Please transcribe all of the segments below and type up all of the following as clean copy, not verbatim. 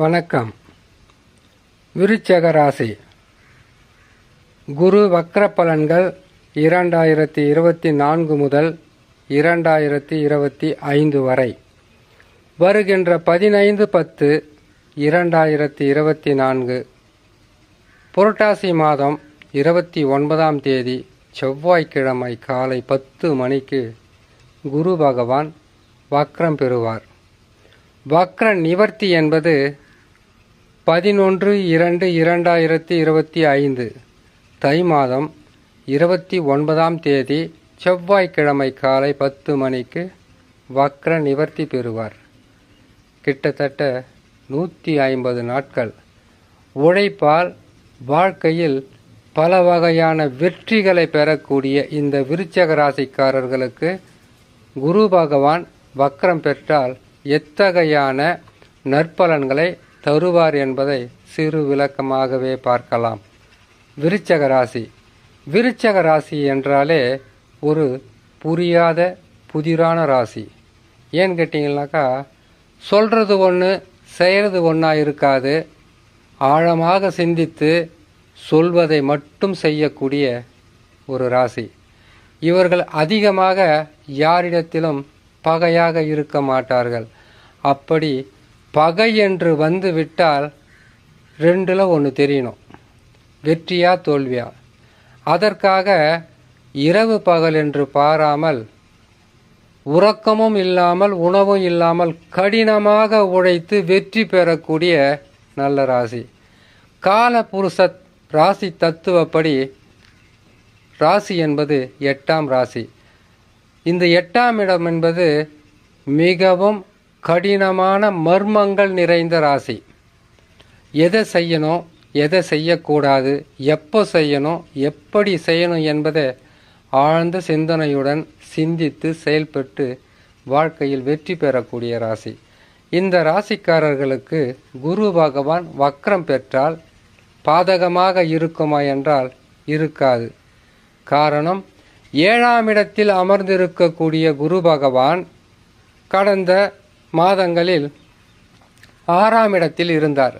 வணக்கம். விருச்சிக ராசி குரு வக்ர பலன்கள் 2024 முதல் 2025 வரை. வருகின்ற 15/10/2024 புரட்டாசி மாதம் 29ஆம் தேதி செவ்வாய்க்கிழமை காலை 10 மணிக்கு குரு பகவான் வக்ரம் பெறுவார். வக்ர நிவர்த்தி என்பது 11/2/2025 தை மாதம் 29ஆம் தேதி செவ்வாய்க்கிழமை காலை 10 மணிக்கு வக்ர நிவர்த்தி பெறுவார். கிட்டத்தட்ட 150 நாட்கள் உழைப்பால் வாழ்க்கையில் பல வகையான வெற்றிகளை பெறக்கூடிய இந்த விருச்சிக ராசிக்காரர்களுக்கு குரு பகவான் வக்ரம் பெற்றால் எத்தகையான நற்பலன்களை தருவார் என்பதை சிறு விளக்கமாகவே பார்க்கலாம். விருச்சிக ராசி என்றாலே ஒரு புரியாத புதிரான ராசி. ஏன்னு கேட்டிங்கனாக்கா, சொல்கிறது ஒன்று செய்கிறது ஒன்றா இருக்காது. ஆழமாக சிந்தித்து சொல்வதை மட்டும் செய்யக்கூடிய ஒரு ராசி. இவர்கள் அதிகமாக யாரிடத்திலும் பகையாக இருக்க மாட்டார்கள். அப்படி பகை என்று வந்து விட்டால் ரெண்டில் ஒன்று தெரியணும், வெற்றியா தோல்வியா. அதற்காக இரவு பகல் என்று பாராமல், உறக்கமும் இல்லாமல் உணவும் இல்லாமல் கடினமாக உழைத்து வெற்றி பெறக்கூடிய நல்ல ராசி. கால புருஷ ராசி தத்துவப்படி ராசி என்பது 8ஆம் ராசி. இந்த 8ஆம் இடம் என்பது மிகவும் கடினமான மர்மங்கள் நிறைந்த ராசி. எதை செய்யணும், எதை செய்யக்கூடாது, எப்போ செய்யணும், எப்படி செய்யணும் என்பதை ஆழ்ந்த சிந்தனையுடன் சிந்தித்து செயல்பட்டு வாழ்க்கையில் வெற்றி பெறக்கூடிய ராசி. இந்த ராசிக்காரர்களுக்கு குரு பகவான் வக்ரம் பெற்றால் பாதகமாக இருக்குமா என்றால் இருக்காது. காரணம், 7ஆம் இடத்தில் அமர்ந்திருக்கக்கூடிய குரு பகவான் கடந்த மாதங்களில் 6ஆம் இடத்தில் இருந்தார்.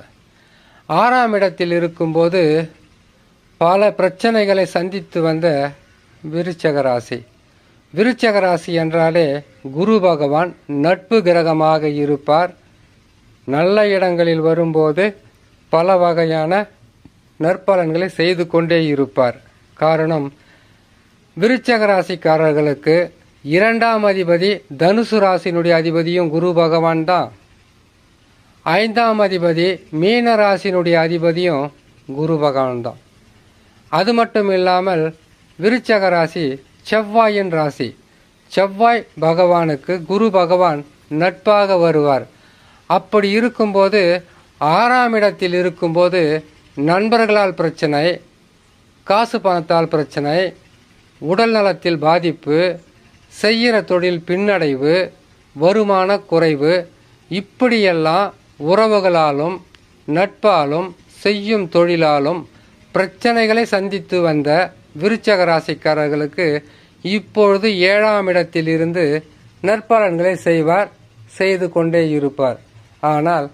6ஆம் இடத்தில் இருக்கும்போது பல பிரச்சனைகளை சந்தித்து வந்த விருச்சிக ராசி என்றாலே குரு பகவான் நட்பு கிரகமாக இருப்பார். நல்ல இடங்களில் வரும்போது பல வகையான நற்பலன்களை செய்து கொண்டே இருப்பார். காரணம், விருச்சிக ராசிக்காரர்களுக்கு 2ஆம் அதிபதி தனுசு ராசினுடைய அதிபதியும் குரு பகவான் தான். 5ஆம் அதிபதி மீன ராசினுடைய அதிபதியும் குரு பகவான் தான். அது மட்டும் இல்லாமல் விருச்சிக ராசி செவ்வாயின் ராசி. செவ்வாய் பகவானுக்கு குரு பகவான் நட்பாக வருவார். அப்படி இருக்கும்போது 6ஆம் இடத்தில் இருக்கும்போது நண்பர்களால் பிரச்சனை, காசு பணத்தால் பிரச்சனை, உடல் நலத்தில் பாதிப்பு, செய்கிற தொழில் பின்னடைவு, வருமான குறைவு, இப்படியெல்லாம் உறவுகளாலும் நட்பாலும் செய்யும் தொழிலாலும் பிரச்சனைகளை சந்தித்து வந்த விருச்சிக ராசிக்காரர்களுக்கு இப்பொழுது 7ஆம் இடத்தில் இருந்து நற்பலன்களை செய்து கொண்டே இருப்பார். ஆனால்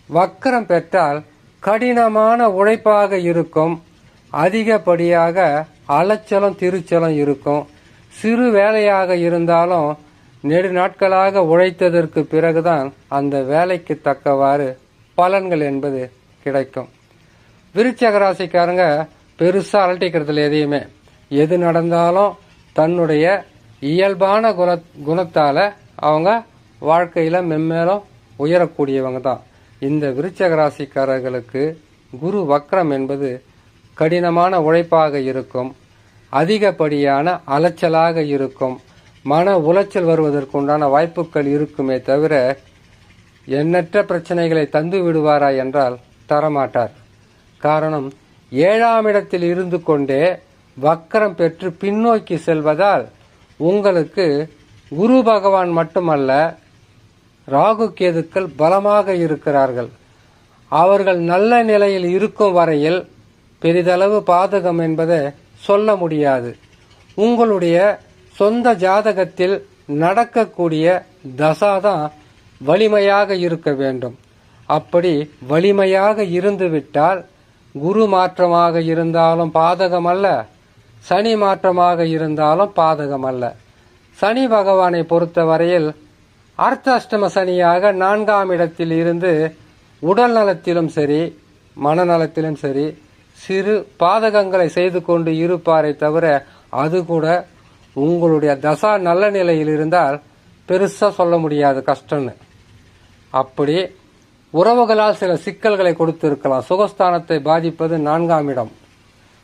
வக்ரம் பெற்றால் கடினமான உழைப்பாக இருக்கும். அதிகப்படியாக அலைச்சலும் திருச்சலும் இருக்கும். சிறு வேலையாக இருந்தாலும் நெடு நாட்களாக உழைத்ததற்கு பிறகுதான் அந்த வேலைக்கு தக்கவாறு பலன்கள் என்பது கிடைக்கும். விருச்சிக ராசிக்காரங்க பெருசாக அலட்டிக்கிறதுல எதையுமே, எது நடந்தாலும் தன்னுடைய இயல்பான குணத்தால் அவங்க வாழ்க்கையில் மென்மேலும் உயரக்கூடியவங்க தான். இந்த விருச்சிக ராசிக்காரர்களுக்கு குரு வக்ரம் என்பது கடினமான உழைப்பாக இருக்கும். அதிகப்படியான அலைச்சலாக இருக்கும். மன உளைச்சல் வருவதற்குண்டான வாய்ப்புகள் இருக்குமே தவிர எண்ணற்ற பிரச்சனைகளை தந்து விடுவாரா என்றால் தரமாட்டார். காரணம், 7ஆம் இடத்தில் இருந்து கொண்டே வக்ரம் பெற்று பின்னோக்கி செல்வதால் உங்களுக்கு குரு பகவான் மட்டுமல்ல, ராகு கேதுக்கள் பலமாக இருக்கிறார்கள். அவர்கள் நல்ல நிலையில் இருக்கும் வரையில் பெரிதளவு பாதகம் என்பதை சொல்ல முடியாது. உங்களுடைய சொந்த ஜாதகத்தில் நடக்கக்கூடிய தசாதான் வலிமையாக இருக்க வேண்டும். அப்படி வலிமையாக இருந்துவிட்டால் குரு மாற்றமாக இருந்தாலும் பாதகமல்ல, சனி மாற்றமாக இருந்தாலும் பாதகமல்ல. சனி பகவானை பொறுத்தவரையில் அர்த்தாஷ்டம சனியாக 4ஆம் இடத்தில் இருந்து உடல் நலத்திலும் சரி மனநலத்திலும் சரி சிறு பாதகங்களை செய்து கொண்டு இருப்பாரை தவிர அது கூட உங்களுடைய தசா நல்ல நிலையில் இருந்தால் பெருசா சொல்ல முடியாது கஷ்டம்னு. அப்படி உறவுகளால் சில சிக்கல்களை கொடுத்திருக்கலாம். சுகஸ்தானத்தை பாதிப்பது 4ஆம் இடம்.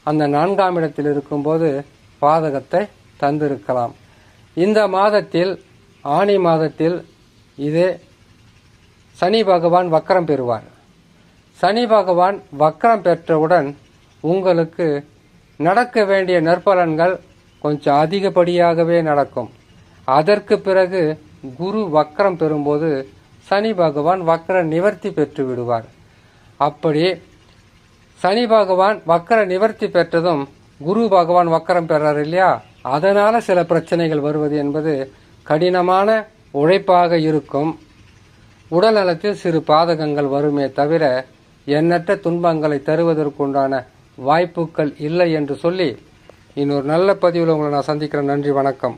அந்த 4ஆம் இடத்தில் இருக்கும்போது பாதகத்தை தந்திருக்கலாம். இந்த மாதத்தில் ஆனி மாதத்தில் இதே சனி பகவான் வக்கரம் பெறுவார். சனி பகவான் வக்கரம் பெற்றவுடன் உங்களுக்கு நடக்க வேண்டிய நற்பலன்கள் கொஞ்சம் அதிகப்படியாகவே நடக்கும். அதற்கு பிறகு குரு வக்கரம் பெறும்போது சனி பகவான் வக்கர நிவர்த்தி பெற்று விடுவார். அப்படி சனி பகவான் வக்கர நிவர்த்தி பெற்றதும் குரு பகவான் வக்கரம் பெறார் இல்லையா, அதனால சில பிரச்சனைகள் வருவது என்பது கடினமான உழைப்பாக இருக்கும். உடல் நலத்தில் சிறு பாதகங்கள் வருமே தவிர எண்ணற்ற துன்பங்களை தருவதற்குண்டான வாய்ப்புகள் இல்லை என்று சொல்லி இன்னொரு நல்ல பதிவில் உங்களை நான் சந்திக்கிறேன். நன்றி, வணக்கம்.